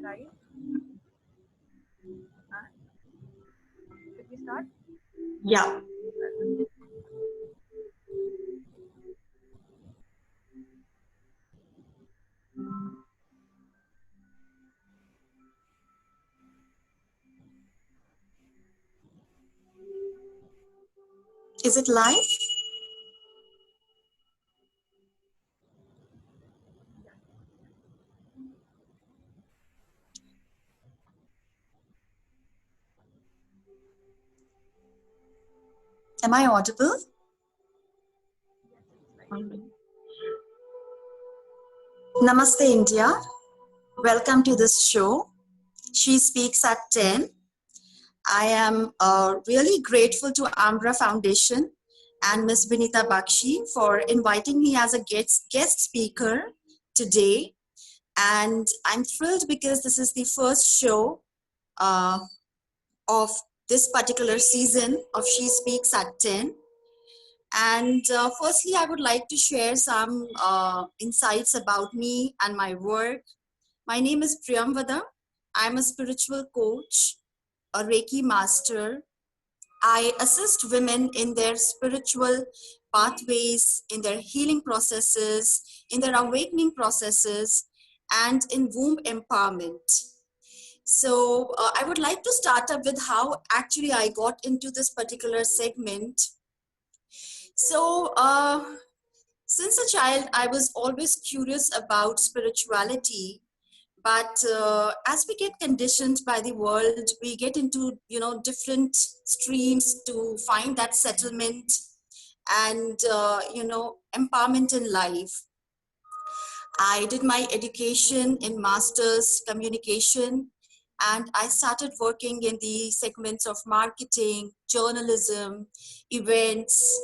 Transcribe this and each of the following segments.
Right? Should we start? Yeah. Is it live? Am I audible? Namaste, India. Welcome to this show. She Speaks at 10. I am really grateful to Ambra Foundation and Ms. Vinita Bakshi for inviting me as a guest speaker today. And I'm thrilled because this is the first show of this particular season of She Speaks at 10. And firstly, I would like to share some insights about me and my work. My name is Priyamvada. I'm a spiritual coach, a Reiki master. I assist women in their spiritual pathways, in their healing processes, in their awakening processes, and in womb empowerment. So I would like to start up with how actually I got into this particular segment. So since a child, I was always curious about spirituality. But as we get conditioned by the world, we get into, different streams to find that settlement and, empowerment in life. I did my education in master's communication, and I started working in the segments of marketing, journalism, events,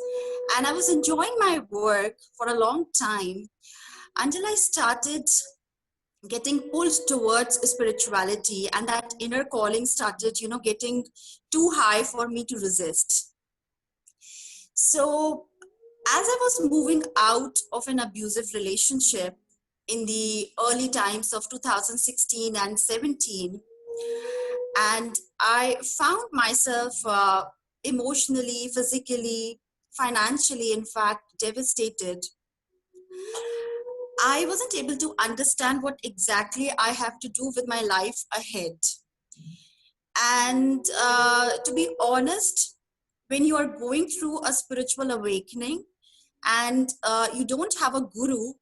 and I was enjoying my work for a long time until I started getting pulled towards spirituality, and that inner calling started, getting too high for me to resist. So as I was moving out of an abusive relationship in the early times of 2016 and 17, and I found myself emotionally, physically, financially, in fact, devastated. I wasn't able to understand what exactly I have to do with my life ahead. And to be honest, when you are going through a spiritual awakening and you don't have a guru,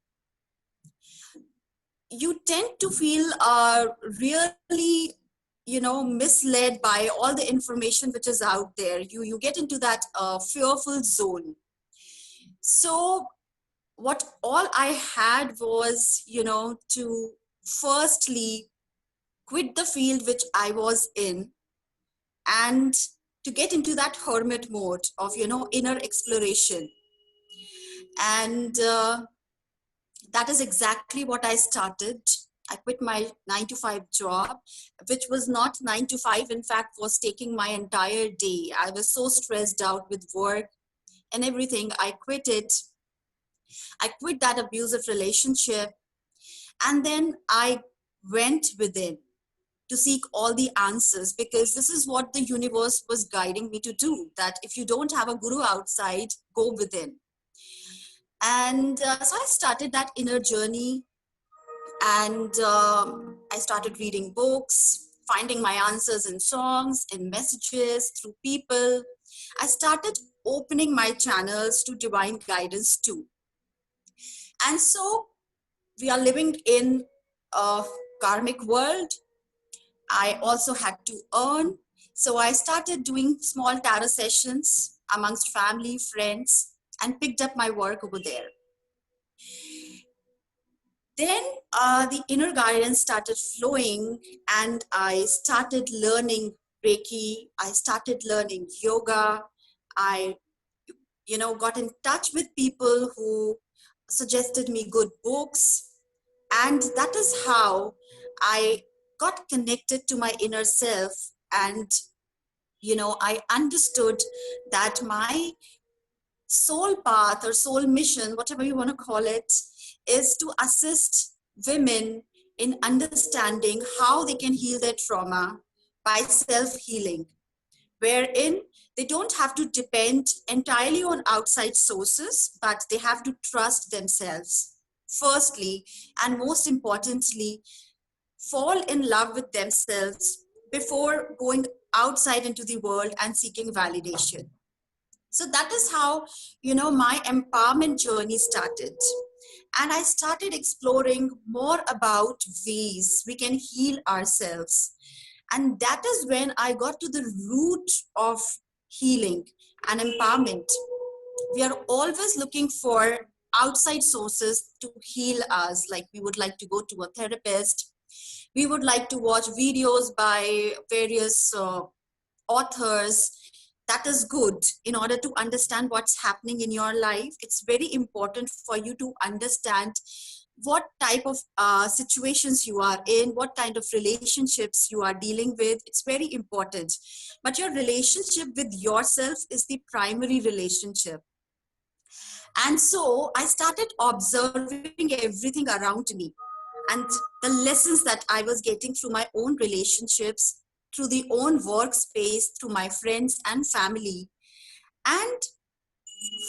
you tend to feel really, misled by all the information which is out there. You get into that fearful zone. So what all I had was, to firstly quit the field which I was in and to get into that hermit mode of, inner exploration. And that is exactly what I started. I quit my 9-to-5 job, which was not 9 to 5, in fact, was taking my entire day. I was so stressed out with work and everything. I quit it. I quit that abusive relationship. And then I went within to seek all the answers, because this is what the universe was guiding me to do, that if you don't have a guru outside, go within. And so I started that inner journey, and I started reading books, finding my answers in songs, in messages, through people. I started opening my channels to divine guidance too. And so we are living in a karmic world. I also had to earn. So I started doing small tarot sessions amongst family, friends, and picked up my work over there. Then the inner guidance started flowing, and I started learning Reiki. I started learning yoga. I, got in touch with people who suggested me good books. And that is how I got connected to my inner self. And, I understood that my soul path or soul mission, whatever you want to call it, is to assist women in understanding how they can heal their trauma by self-healing, wherein they don't have to depend entirely on outside sources, but they have to trust themselves. Firstly, and most importantly, fall in love with themselves before going outside into the world and seeking validation. So that is how, my empowerment journey started. And I started exploring more about ways we can heal ourselves. And that is when I got to the root of healing and empowerment. We are always looking for outside sources to heal us. Like we would like to go to a therapist. We would like to watch videos by various authors. That is good in order to understand what's happening in your life. It's very important for you to understand what type of situations you are in, what kind of relationships you are dealing with. It's very important. But your relationship with yourself is the primary relationship. And so I started observing everything around me and the lessons that I was getting through my own relationships, through the own workspace, through my friends and family. And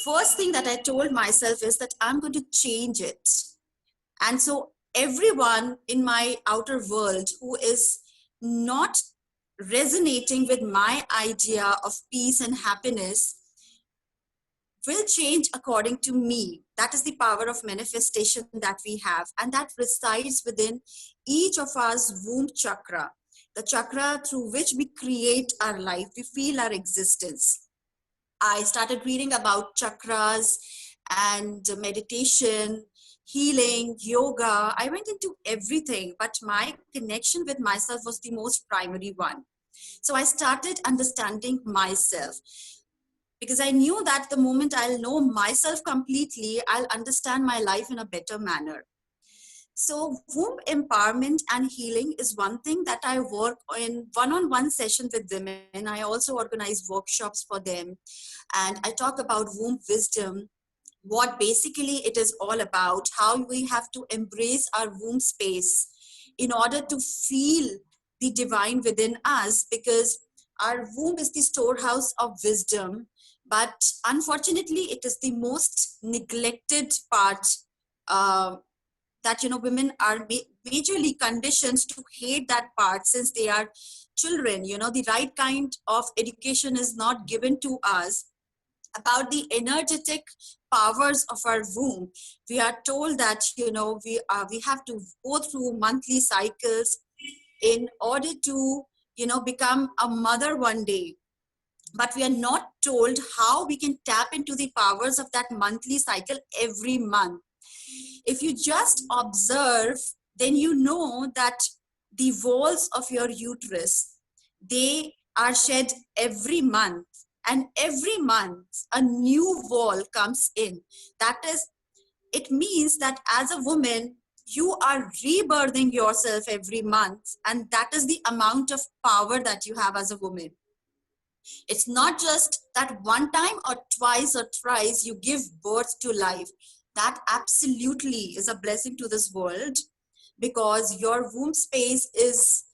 first thing that I told myself is that I'm going to change it. And so everyone in my outer world who is not resonating with my idea of peace and happiness will change according to me. That is the power of manifestation that we have, and that resides within each of us womb chakra, the chakra through which we create our life, we feel our existence. I started reading about chakras and meditation, healing, yoga. I went into everything, but my connection with myself was the most primary one. So I started understanding myself, because I knew that the moment I'll know myself completely, I'll understand my life in a better manner. So womb empowerment and healing is one thing that I work in one-on-one session with women. I also organize workshops for them. And I talk about womb wisdom, what basically it is all about, how we have to embrace our womb space in order to feel the divine within us, because our womb is the storehouse of wisdom. But unfortunately, it is the most neglected part, that women are majorly conditioned to hate that part since they are children. The right kind of education is not given to us about the energetic powers of our womb. We are told that we have to go through monthly cycles in order to become a mother one day. But we are not told how we can tap into the powers of that monthly cycle every month. If you just observe, then you know that the walls of your uterus, they are shed every month, and every month a new wall comes in. That is, it means that as a woman, you are rebirthing yourself every month, and that is the amount of power that you have as a woman. It's not just that one time or twice or thrice you give birth to life. That absolutely is a blessing to this world, because your womb space is,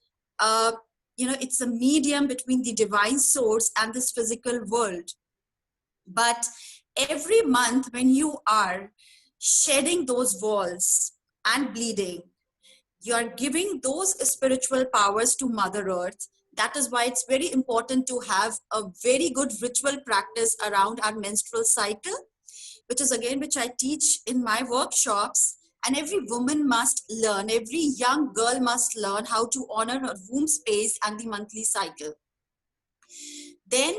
it's a medium between the divine source and this physical world. But every month when you are shedding those walls and bleeding, you are giving those spiritual powers to Mother Earth. That is why it's very important to have a very good ritual practice around our menstrual cycle, which is again, which I teach in my workshops. And every woman must learn, every young girl must learn how to honor her womb space and the monthly cycle. Then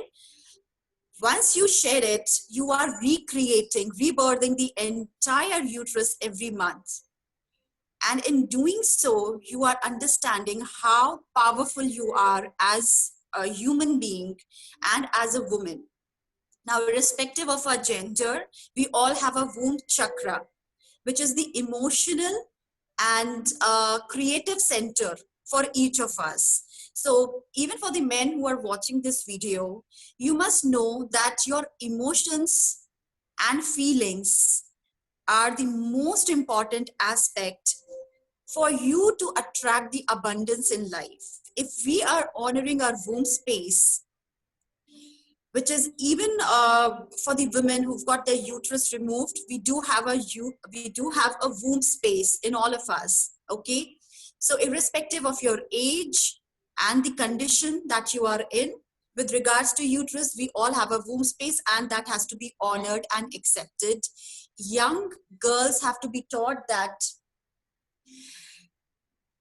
once you shed it, you are recreating, rebirthing the entire uterus every month. And in doing so, you are understanding how powerful you are as a human being and as a woman. Now, irrespective of our gender, we all have a womb chakra, which is the emotional and creative center for each of us. So even for the men who are watching this video, you must know that your emotions and feelings are the most important aspect for you to attract the abundance in life, if we are honoring our womb space, which is even for the women who've got their uterus removed, we do have a womb space in all of us. Okay, so irrespective of your age and the condition that you are in, with regards to uterus, we all have a womb space, and that has to be honored and accepted. Young girls have to be taught that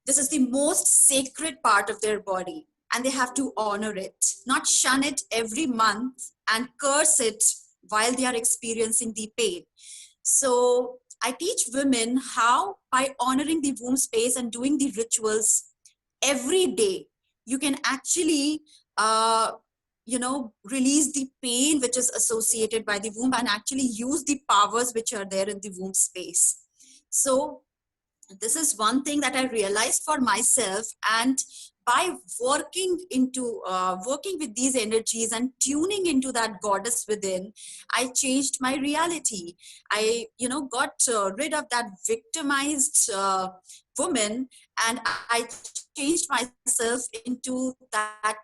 this is the most sacred part of their body, and they have to honor it, not shun it every month and curse it while they are experiencing the pain. So I teach women how, by honoring the womb space and doing the rituals every day, you can actually, release the pain which is associated by the womb and actually use the powers which are there in the womb space. So this is one thing that I realized for myself, and by working with these energies and tuning into that goddess within, I changed my reality. I got rid of that victimized woman, and I changed myself into that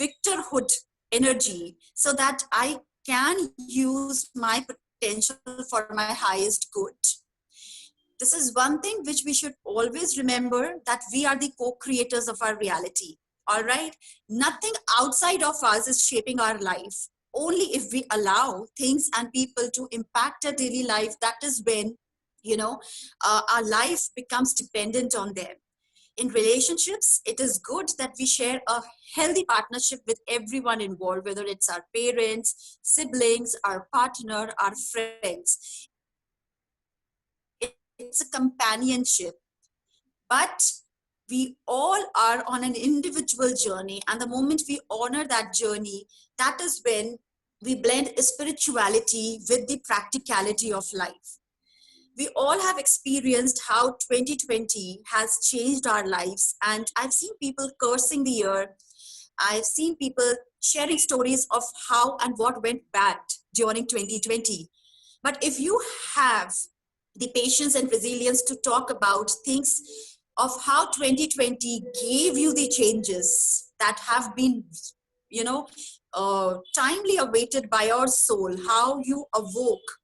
victorhood energy, so that I can use my potential for my highest good. This is one thing which we should always remember, that we are the co-creators of our reality. All right. Nothing outside of us is shaping our life. Only if we allow things and people to impact our daily life, that is when, our life becomes dependent on them. In relationships, it is good that we share a healthy partnership with everyone involved, whether it's our parents, siblings, our partner, our friends. It's a companionship, but we all are on an individual journey, and the moment we honor that journey, that is when we blend spirituality with the practicality of life. We all have experienced how 2020 has changed our lives, and I've seen people cursing the year. I've seen people sharing stories of how and what went bad during 2020. But if you have the patience and resilience to talk about things of how 2020 gave you the changes that have been, timely awaited by your soul, how you awoke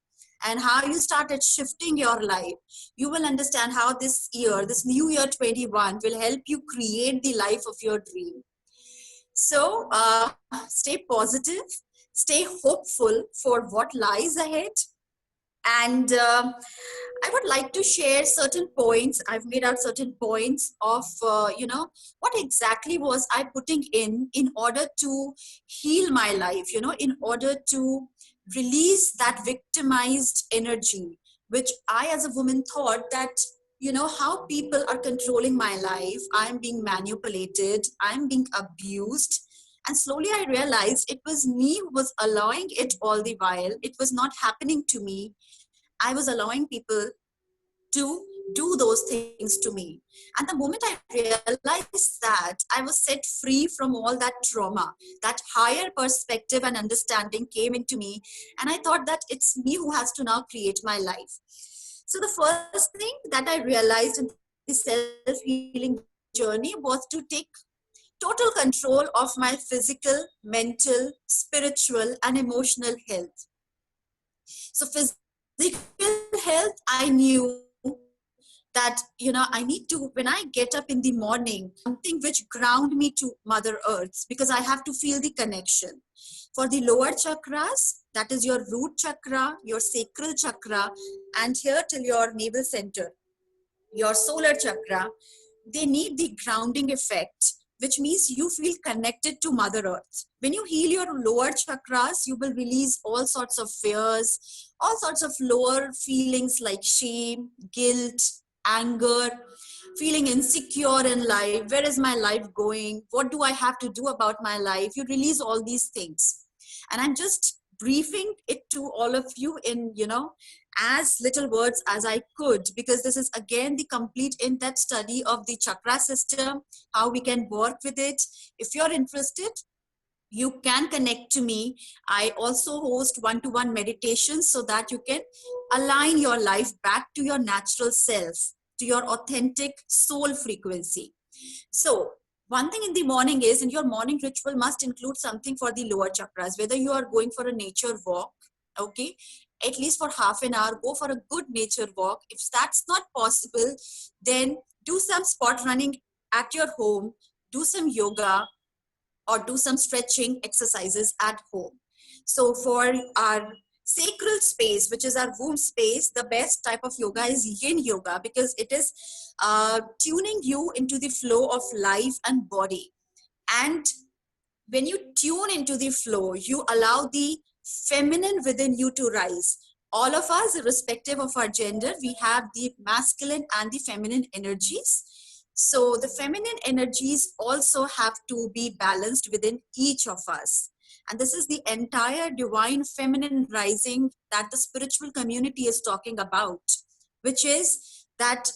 and how you started shifting your life, you will understand how this year, this new year 21, will help you create the life of your dream. So stay positive, stay hopeful for what lies ahead. And I would like to share certain points. I've made out certain points of, what exactly was I putting in order to heal my life, in order to release that victimized energy, which I as a woman thought that, how people are controlling my life. I'm being manipulated. I'm being abused. And slowly I realized it was me who was allowing it all the while. It was not happening to me. I was allowing people to do those things to me. And the moment I realized that, I was set free from all that trauma, that higher perspective and understanding came into me. And I thought that it's me who has to now create my life. So the first thing that I realized in the self-healing journey was to take total control of my physical, mental, spiritual, and emotional health. So physical health, I knew that, I need to, when I get up in the morning, something which ground me to Mother Earth, because I have to feel the connection. For the lower chakras, that is your root chakra, your sacral chakra, and here till your navel center, your solar chakra, they need the grounding effect, which means you feel connected to Mother Earth. When you heal your lower chakras, you will release all sorts of fears, all sorts of lower feelings like shame, guilt, anger, feeling insecure in life. Where is my life going? What do I have to do about my life? You release all these things. And I'm just briefing it to all of you in, as little words as I could, because this is again the complete in-depth study of the chakra system, how we can work with it. If you're interested, you can connect to me. I also host one-to-one meditations so that you can align your life back to your natural self. to your authentic soul frequency. So one thing in the morning is, in your morning ritual must include something for the lower chakras, whether you are going for a nature walk, okay, at least for half an hour, go for a good nature walk. If that's not possible, then do some spot running at your home, do some yoga, or do some stretching exercises at home. So for our sacral space, which is our womb space, the best type of yoga is yin yoga, because it is tuning you into the flow of life and body. And when you tune into the flow, you allow the feminine within you to rise. All of us, irrespective of our gender, we have the masculine and the feminine energies. So the feminine energies also have to be balanced within each of us. And this is the entire divine feminine rising that the spiritual community is talking about, which is that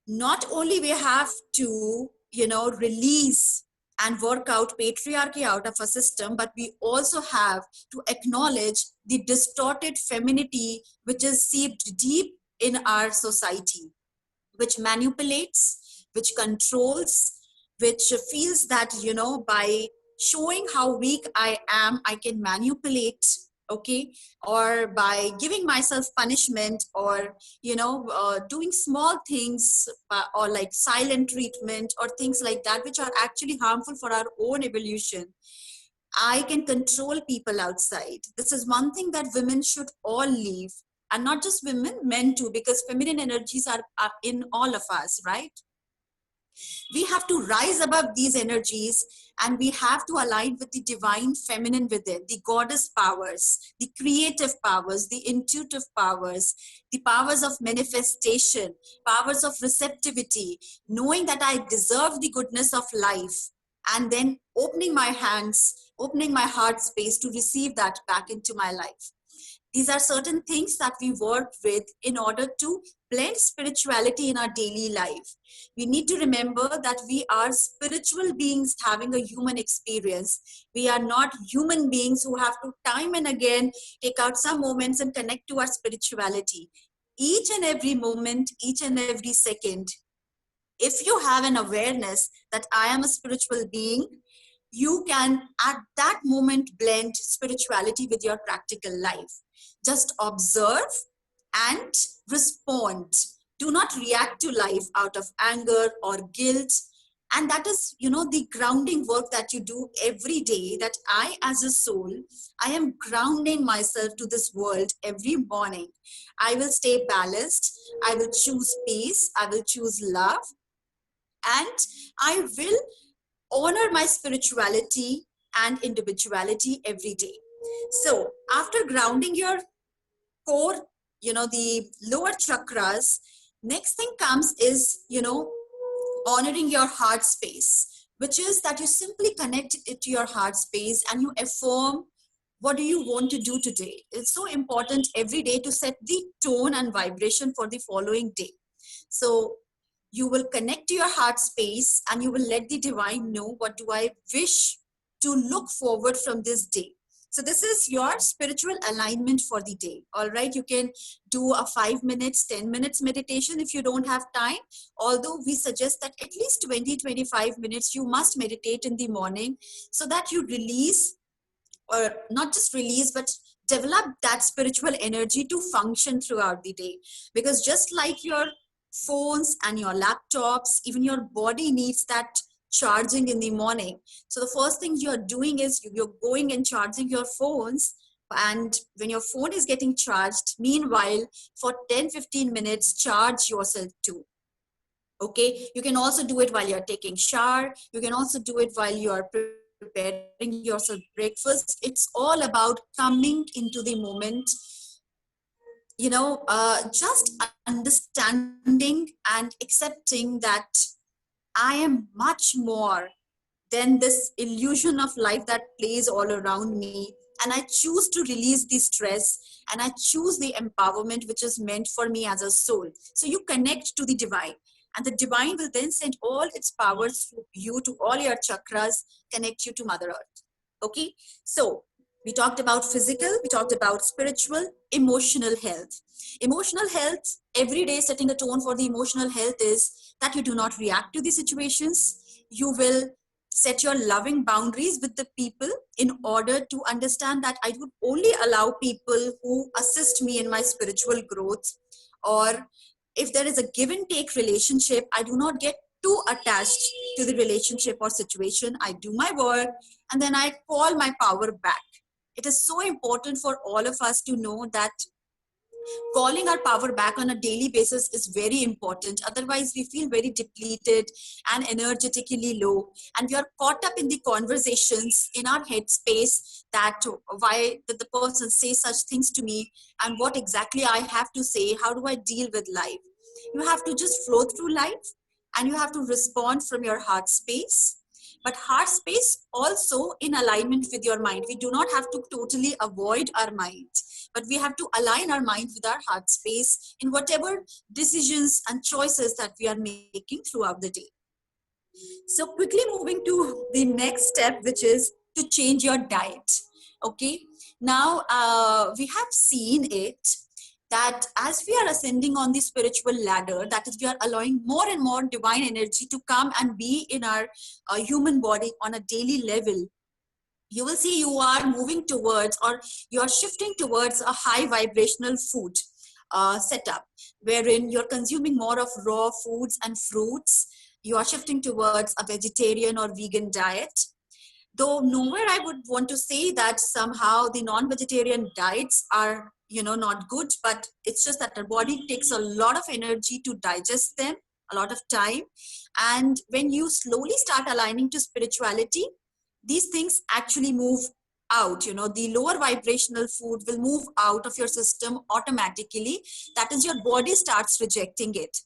not only we have to, release and work out patriarchy out of a system, but we also have to acknowledge the distorted femininity which is seeped deep in our society, which manipulates, which controls, which feels that, by showing how weak I am, I can manipulate, okay, or by giving myself punishment, or, doing small things, or like silent treatment or things like that, which are actually harmful for our own evolution. I can control people outside. This is one thing that women should all leave. And not just women, men too, because feminine energies are in all of us, right? We have to rise above these energies, and we have to align with the divine feminine within, the goddess powers, the creative powers, the intuitive powers, the powers of manifestation, powers of receptivity, knowing that I deserve the goodness of life, and then opening my hands, opening my heart space to receive that back into my life. These are certain things that we work with in order to blend spirituality in our daily life. We need to remember that we are spiritual beings having a human experience. We are not human beings who have to time and again take out some moments and connect to our spirituality. Each and every moment, each and every second, if you have an awareness that I am a spiritual being, you can at that moment blend spirituality with your practical life. Just observe and respond. Do not react to life out of anger or guilt. And that is, the grounding work that you do every day, that I, as a soul, I am grounding myself to this world every morning. I will stay balanced. I will choose peace. I will choose love. And I will honor my spirituality and individuality every day. So after grounding your core, the lower chakras, next thing comes is, honoring your heart space, which is that you simply connect it to your heart space and you affirm, what do you want to do today? It's so important every day to set the tone and vibration for the following day. So you will connect to your heart space and you will let the divine know, what do I wish to look forward from this day. So this is your spiritual alignment for the day. All right. You can do a 5 minutes, 10 minutes meditation if you don't have time. Although we suggest that at least 20-25 minutes you must meditate in the morning, so that you release, or not just release, but develop that spiritual energy to function throughout the day. Because just like your phones and your laptops, even your body needs that charging in the morning. So the first thing you're doing is you're going and charging your phones. And when your phone is getting charged, meanwhile, for 10-15 minutes, charge yourself too. Okay, you can also do it while you're taking shower. You can also do it while you're preparing yourself breakfast. It's all about coming into the moment, just understanding and accepting that I am much more than this illusion of life that plays all around me. And I choose to release the stress, and I choose the empowerment which is meant for me as a soul. So you connect to the divine, and the divine will then send all its powers to you, to all your chakras, connect you to Mother Earth. Okay. So We talked about physical, we talked about spiritual, emotional health. Emotional health, every day setting a tone for the emotional health is that you do not react to the situations. You will set your loving boundaries with the people in order to understand that I would only allow people who assist me in my spiritual growth. Or if there is a give and take relationship, I do not get too attached to the relationship or situation. I do my work and then I call my power back. It is so important for all of us to know that calling our power back on a daily basis is very important. Otherwise, we feel very depleted and energetically low. And we are caught up in the conversations in our head space that why did the person say such things to me and what exactly I have to say? How do I deal with life? You have to just flow through life and you have to respond from your heart space. But heart space also in alignment with your mind. We do not have to totally avoid our mind, but we have to align our mind with our heart space in whatever decisions and choices that we are making throughout the day. So quickly moving to the next step, which is to change your diet. Okay. Now we have seen it that as we are ascending on the spiritual ladder, that is, we are allowing more and more divine energy to come and be in our human body on a daily level. You will see you are moving towards or you are shifting towards a high vibrational food setup, wherein you're consuming more of raw foods and fruits. You are shifting towards a vegetarian or vegan diet. Though nowhere I would want to say that somehow the non-vegetarian diets are, not good, but it's just that our body takes a lot of energy to digest them, a lot of time. And when you slowly start aligning to spirituality, these things actually move out. The lower vibrational food will move out of your system automatically. That is, your body starts rejecting it.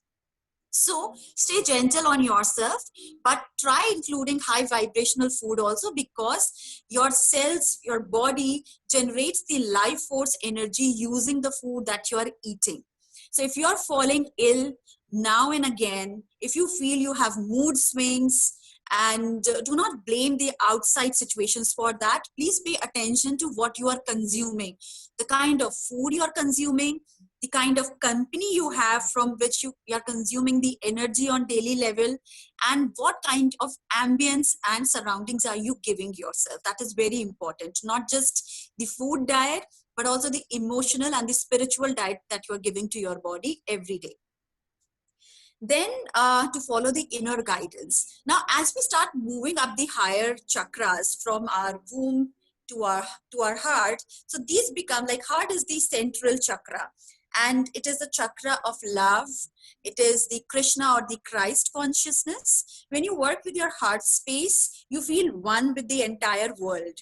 So stay gentle on yourself, but try including high vibrational food also, because your cells, your body generates the life force energy using the food that you are eating. So if you are falling ill now and again, if you feel you have mood swings, and do not blame the outside situations for that. Please pay attention to what you are consuming, the kind of food you are consuming, the kind of company you have from which you are consuming the energy on daily level, and what kind of ambience and surroundings are you giving yourself. That is very important. Not just the food diet, but also the emotional and the spiritual diet that you are giving to your body every day. Then to follow the inner guidance. Now, as we start moving up the higher chakras from our womb to our heart, so these become like, heart is the central chakra, and it is the chakra of love. It is the Krishna or the Christ consciousness. When you work with your heart space, you feel one with the entire world.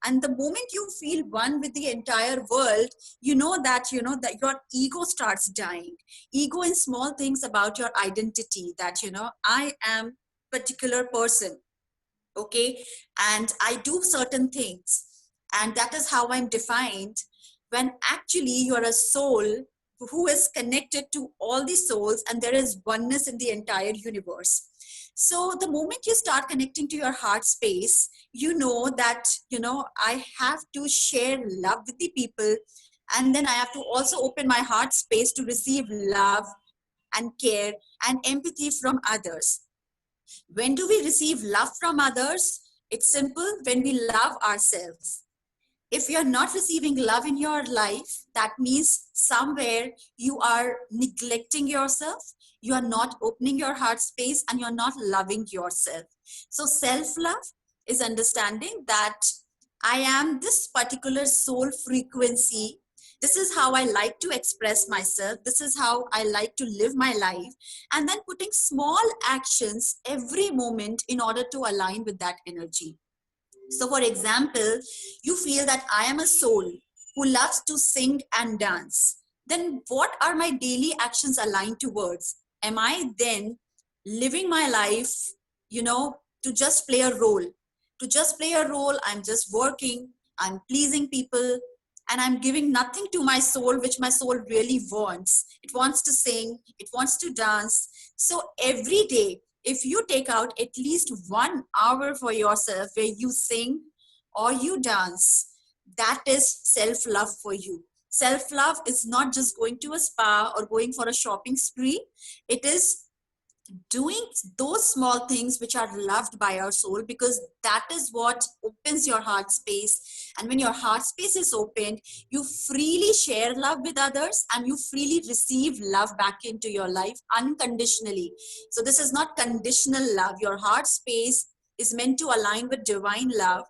And the moment you feel one with the entire world, you know that your ego starts dying. Ego in small things about your identity, that I am particular person, okay, and I do certain things, and that is how I'm defined, when actually you're a soul who is connected to all the souls, and there is oneness in the entire universe. So the moment you start connecting to your heart space, you know that I have to share love with the people, and then I have to also open my heart space to receive love and care and empathy from others. When do we receive love from others? It's simple: when we love ourselves. If you're not receiving love in your life, that means somewhere you are neglecting yourself, you are not opening your heart space, and you're not loving yourself. So self-love is understanding that I am this particular soul frequency. This is how I like to express myself. This is how I like to live my life. And then putting small actions every moment in order to align with that energy. So for example, you feel that I am a soul who loves to sing and dance. Then what are my daily actions aligned towards? Am I then living my life, to just play a role? To just play a role, I'm just working, I'm pleasing people, and I'm giving nothing to my soul, which my soul really wants. It wants to sing, it wants to dance. So every day, if you take out at least 1 hour for yourself where you sing or you dance, That is self-love for you. Self-love is not just going to a spa or going for a shopping spree. It is doing those small things which are loved by our soul, because that is what opens your heart space. And when your heart space is opened, you freely share love with others and you freely receive love back into your life unconditionally. So this is not conditional love. Your heart space is meant to align with divine love.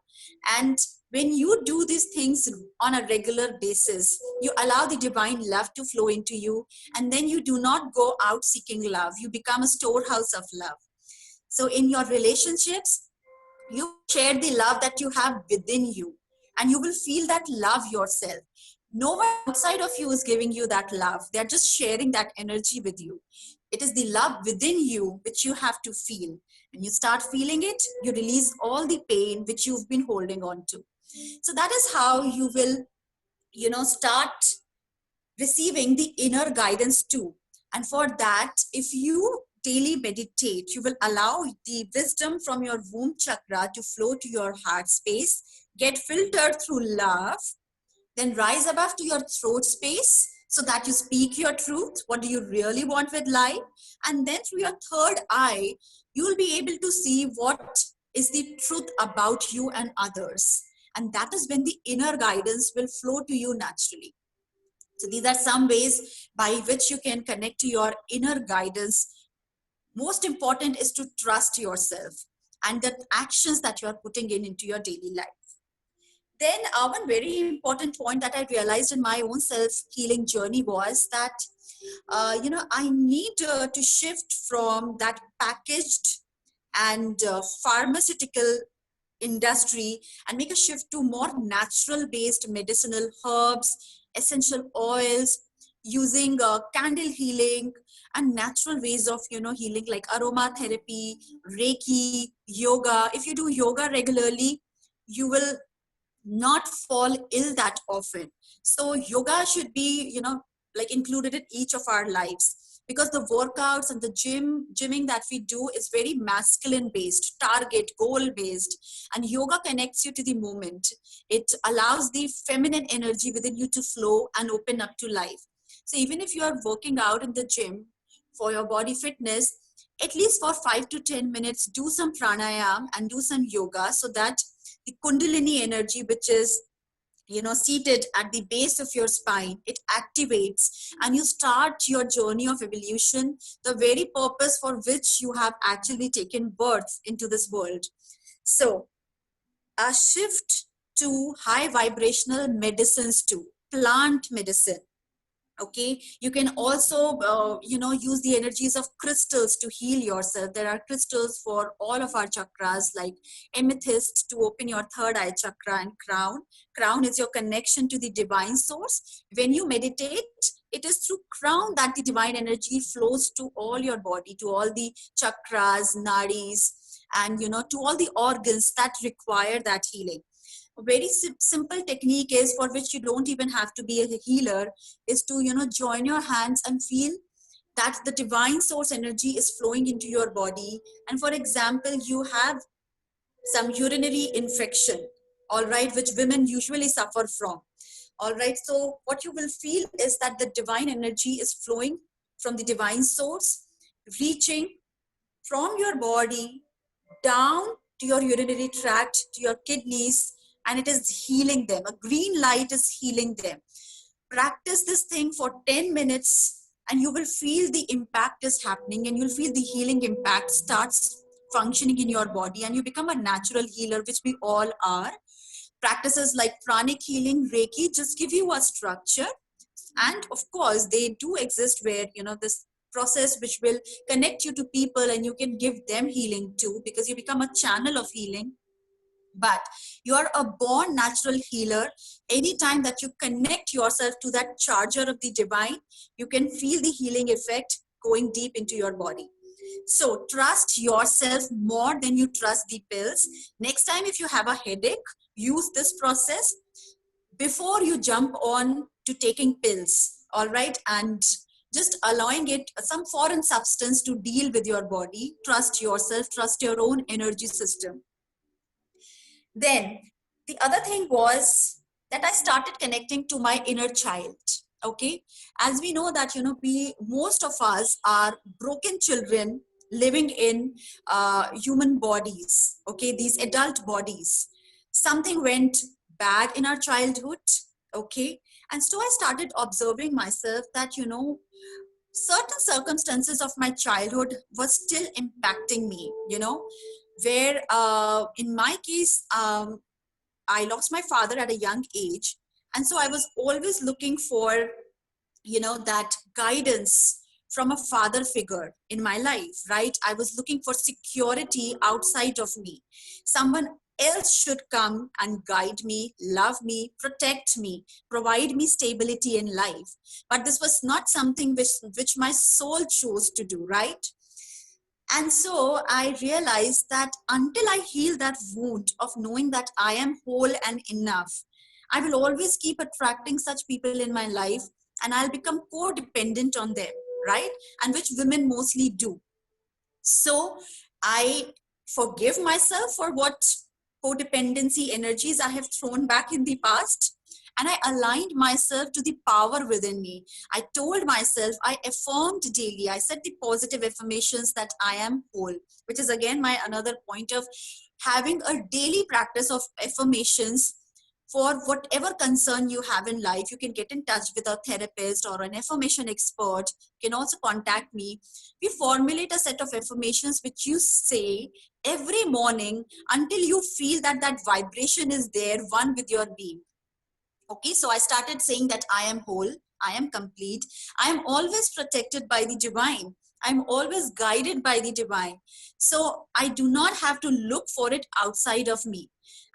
And when you do these things on a regular basis, you allow the divine love to flow into you, and then you do not go out seeking love. You become a storehouse of love. So in your relationships, you share the love that you have within you, and you will feel that love yourself. No one outside of you is giving you that love. They're just sharing that energy with you. It is the love within you which you have to feel. When you start feeling it, you release all the pain which you've been holding on to. So that is how you will, start receiving the inner guidance too. And for that, if you daily meditate, you will allow the wisdom from your womb chakra to flow to your heart space, get filtered through love, then rise above to your throat space so that you speak your truth. What do you really want with life? And then through your third eye, you will be able to see what is the truth about you and others. And that is when the inner guidance will flow to you naturally. So these are some ways by which you can connect to your inner guidance. Most important is to trust yourself and the actions that you are putting into your daily life. Then one very important point that I realized in my own self-healing journey was that, I need to shift from that packaged and pharmaceutical industry and make a shift to more natural based medicinal herbs, essential oils, using candle healing and natural ways of healing, like aromatherapy, reiki, yoga. If you do yoga regularly, you will not fall ill that often. So yoga should be like included in each of our lives, because the workouts and the gymming that we do is very masculine based, target goal based, and yoga connects you to the moment. It allows the feminine energy within you to flow and open up to life. So even if you are working out in the gym for your body fitness, at least for 5 to 10 minutes do some pranayam and do some yoga, so that the kundalini energy, which is seated at the base of your spine, it activates and you start your journey of evolution, the very purpose for which you have actually taken birth into this world. So a shift to high vibrational medicines, to plant medicine. Okay, you can also use the energies of crystals to heal yourself. There are crystals for all of our chakras, like amethyst to open your third eye chakra, and crown is your connection to the divine source. When you meditate, it is through crown that the divine energy flows to all your body, to all the chakras, nadis, and to all the organs that require that healing. A very simple technique is, for which you don't even have to be a healer, is to join your hands and feel that the divine source energy is flowing into your body. And for example, you have some urinary infection, all right, which women usually suffer from. All right, so what you will feel is that the divine energy is flowing from the divine source, reaching from your body down to your urinary tract, to your kidneys, and it is healing them. A green light is healing them. Practice this thing for 10 minutes and you will feel the impact is happening, and you'll feel the healing impact starts functioning in your body, and you become a natural healer, which we all are. Practices like pranic healing, Reiki just give you a structure. And of course, they do exist where, this process which will connect you to people and you can give them healing too, because you become a channel of healing. But you are a born natural healer. Anytime that you connect yourself to that charger of the divine, you can feel the healing effect going deep into your body. So trust yourself more than you trust the pills. Next time, if you have a headache, use this process before you jump on to taking pills, all right? And just allowing it some foreign substance to deal with your body. Trust yourself, trust your own energy system. Then the other thing was that I started connecting to my inner child. Okay. As we know that, most of us are broken children living in human bodies. Okay. These adult bodies. Something went bad in our childhood. Okay. And so I started observing myself that, certain circumstances of my childhood was still impacting me, where in my case, I lost my father at a young age. And so I was always looking for, that guidance from a father figure in my life, right? I was looking for security outside of me. Someone else should come and guide me, love me, protect me, provide me stability in life. But this was not something which my soul chose to do, right? And so I realized that until I heal that wound of knowing that I am whole and enough, I will always keep attracting such people in my life, and I'll become codependent on them, right? And which women mostly do. So I forgive myself for what codependency energies I have thrown back in the past. And I aligned myself to the power within me. I told myself, I affirmed daily. I said the positive affirmations that I am whole, which is again my another point of having a daily practice of affirmations for whatever concern you have in life. You can get in touch with a therapist or an affirmation expert. You can also contact me. We formulate a set of affirmations which you say every morning until you feel that that vibration is there, one with your being. Okay, so I started saying that I am whole, I am complete, I am always protected by the divine, I'm always guided by the divine. So I do not have to look for it outside of me.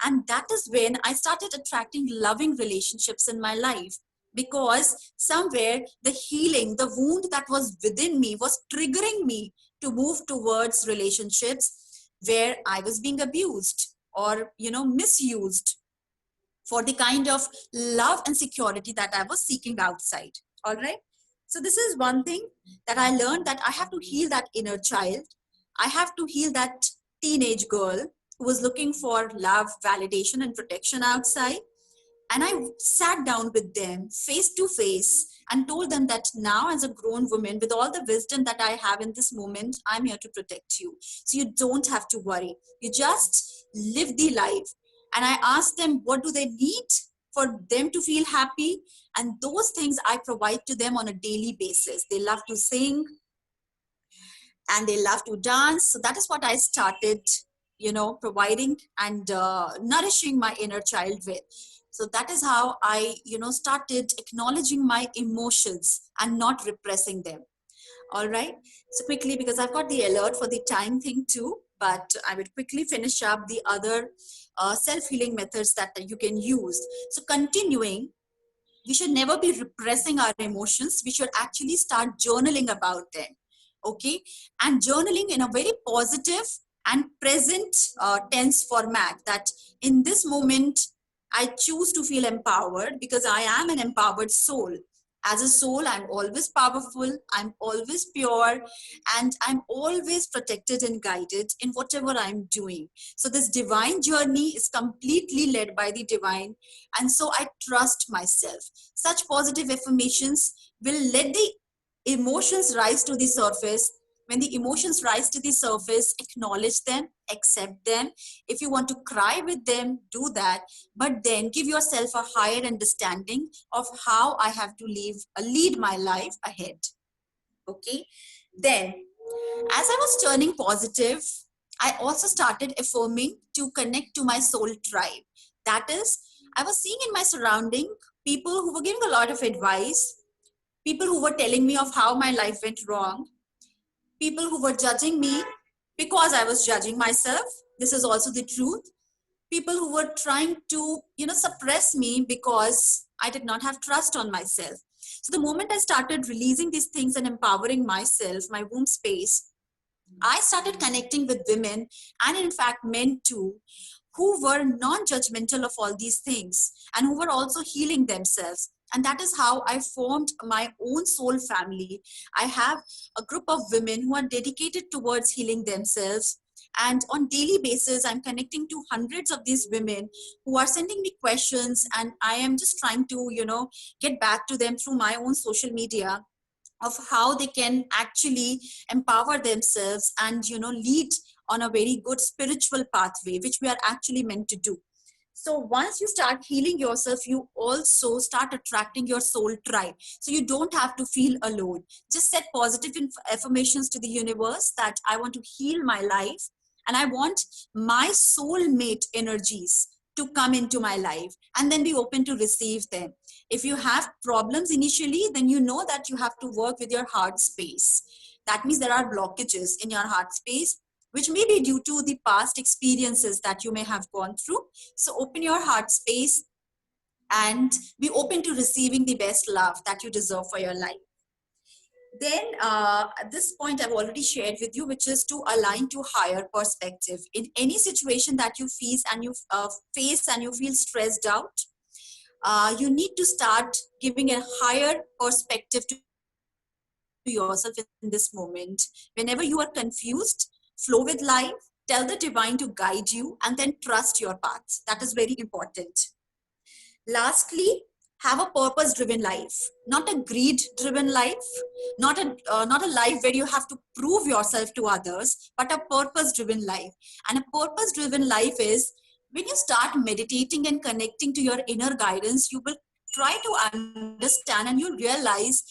And that is when I started attracting loving relationships in my life, because somewhere the healing, the wound that was within me was triggering me to move towards relationships where I was being abused or, misused for the kind of love and security that I was seeking outside. All right. So this is one thing that I learned, that I have to heal that inner child. I have to heal that teenage girl who was looking for love, validation, and protection outside. And I sat down with them face to face and told them that now, as a grown woman, with all the wisdom that I have in this moment, I'm here to protect you. So you don't have to worry. You just live the life. And I asked them, what do they need for them to feel happy? And those things I provide to them on a daily basis. They love to sing and they love to dance. So that is what I started, providing and nourishing my inner child with. So that is how I, started acknowledging my emotions and not repressing them. All right. So quickly, because I've got the alert for the time thing too, but I would quickly finish up the other self-healing methods that you can use. So continuing, we should never be repressing our emotions. We should actually start journaling about them. Okay. And journaling in a very positive and present tense format, that in this moment, I choose to feel empowered because I am an empowered soul. As a soul, I'm always powerful, I'm always pure, and I'm always protected and guided in whatever I'm doing. So this divine journey is completely led by the divine. And so I trust myself. Such positive affirmations will let the emotions rise to the surface. When the emotions rise to the surface, acknowledge them, accept them. If you want to cry with them, do that. But then give yourself a higher understanding of how I have to lead my life ahead. Okay. Then, as I was turning positive, I also started affirming to connect to my soul tribe. That is, I was seeing in my surrounding people who were giving a lot of advice, people who were telling me of how my life went wrong, people who were judging me because I was judging myself. This is also the truth. People who were trying to, suppress me because I did not have trust on myself. So the moment I started releasing these things and empowering myself, my womb space, I started connecting with women, and in fact men too, who were non-judgmental of all these things and who were also healing themselves. And that is how I formed my own soul family. I have a group of women who are dedicated towards healing themselves And on daily basis, I'm connecting to hundreds of these women who are sending me questions, and I am just trying to, get back to them through my own social media of how they can actually empower themselves and, lead on a very good spiritual pathway, which we are actually meant to do. So once you start healing yourself, you also start attracting your soul tribe. So you don't have to feel alone. Just set positive affirmations to the universe that I want to heal my life and I want my soulmate energies to come into my life, and then be open to receive them. If you have problems initially, then you know that you have to work with your heart space. That means there are blockages in your heart space, which may be due to the past experiences that you may have gone through. So open your heart space and be open to receiving the best love that you deserve for your life. Then at this point I've already shared with you, which is to align to higher perspective. In any situation that you face and you feel stressed out, you need to start giving a higher perspective to yourself in this moment. Whenever you are confused, flow with life, tell the divine to guide you, and then trust your path. That is very important. Lastly, have a purpose-driven life, not a greed-driven life, not a life where you have to prove yourself to others, but a purpose-driven life. And a purpose-driven life is when you start meditating and connecting to your inner guidance, you will try to understand and you realize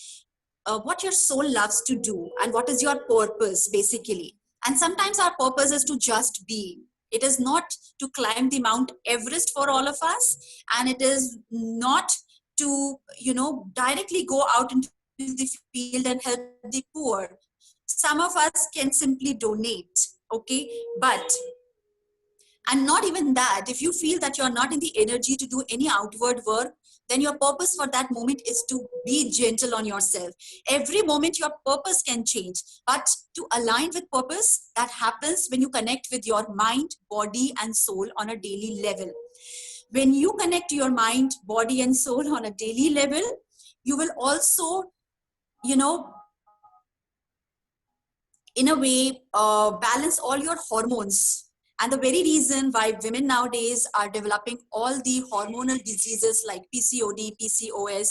what your soul loves to do and what is your purpose basically. And sometimes our purpose is to just be. It is not to climb the Mount Everest for all of us, and it is not to, directly go out into the field and help the poor. Some of us can simply donate, okay? But and not even that, if you feel that you're not in the energy to do any outward work, then your purpose for that moment is to be gentle on yourself. Every moment your purpose can change, but to align with purpose, that happens when you connect with your mind, body, and soul on a daily level. When you connect to your mind, body, and soul on a daily level, you will also, in a way, balance all your hormones. And the very reason why women nowadays are developing all the hormonal diseases like PCOD, PCOS,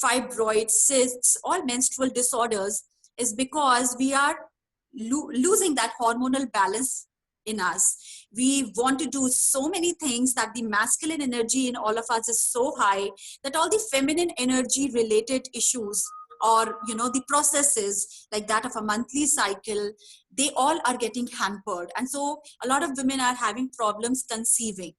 fibroids, cysts, all menstrual disorders is because we are losing that hormonal balance in us. We want to do so many things that the masculine energy in all of us is so high that all the feminine energy related issues, or the processes like that of a monthly cycle, they all are getting hampered, and so a lot of women are having problems conceiving.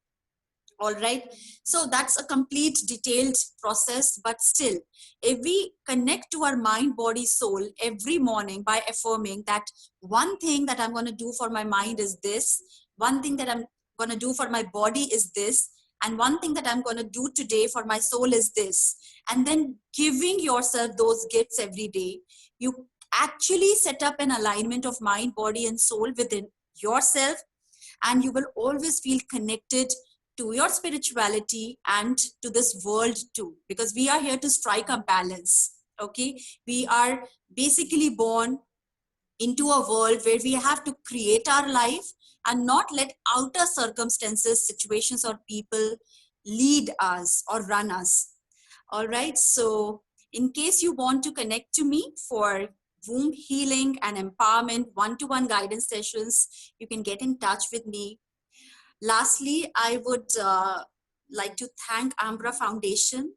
All right, so that's a complete detailed process, but still, if we connect to our mind, body, soul every morning by affirming that one thing that I'm going to do for my mind is this, one thing that I'm going to do for my body is this, and one thing that I'm going to do today for my soul is this, and then giving yourself those gifts every day, you actually set up an alignment of mind, body, and soul within yourself, and you will always feel connected to your spirituality and to this world too, because we are here to strike a balance. Okay, we are basically born into a world where we have to create our life and not let outer circumstances, situations, or people lead us or run us. All right, so in case you want to connect to me for womb healing and empowerment one-to-one guidance sessions, you can get in touch with me. Lastly, I would like to thank Ambra Foundation,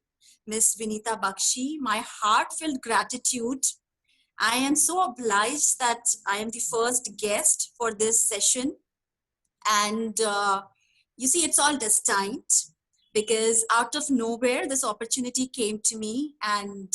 Ms. Vinita Bakshi, my heartfelt gratitude. I am so obliged that I am the first guest for this session. And you see, it's all destined, because out of nowhere, this opportunity came to me, and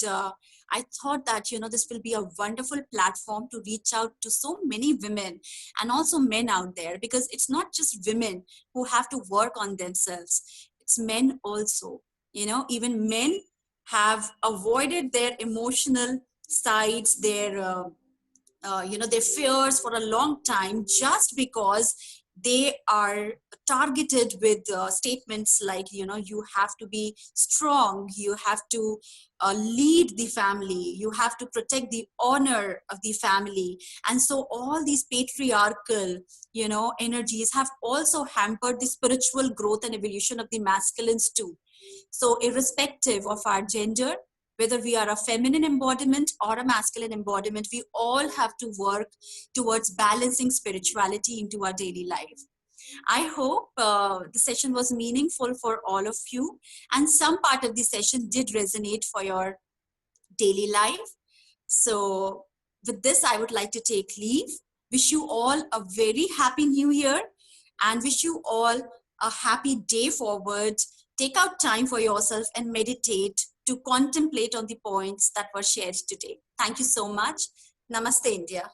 I thought that, this will be a wonderful platform to reach out to so many women and also men out there, because it's not just women who have to work on themselves. It's men also. Even men have avoided their emotional sides, their fears for a long time, just because they are targeted with statements like, you have to be strong, you have to lead the family, you have to protect the honor of the family. And so all these patriarchal, energies have also hampered the spiritual growth and evolution of the masculines too. So irrespective of our gender, whether we are a feminine embodiment or a masculine embodiment, we all have to work towards balancing spirituality into our daily life. I hope the session was meaningful for all of you, and some part of the session did resonate for your daily life. So with this, I would like to take leave. Wish you all a very happy new year and wish you all a happy day forward. Take out time for yourself and meditate to contemplate on the points that were shared today. Thank you so much. Namaste, India.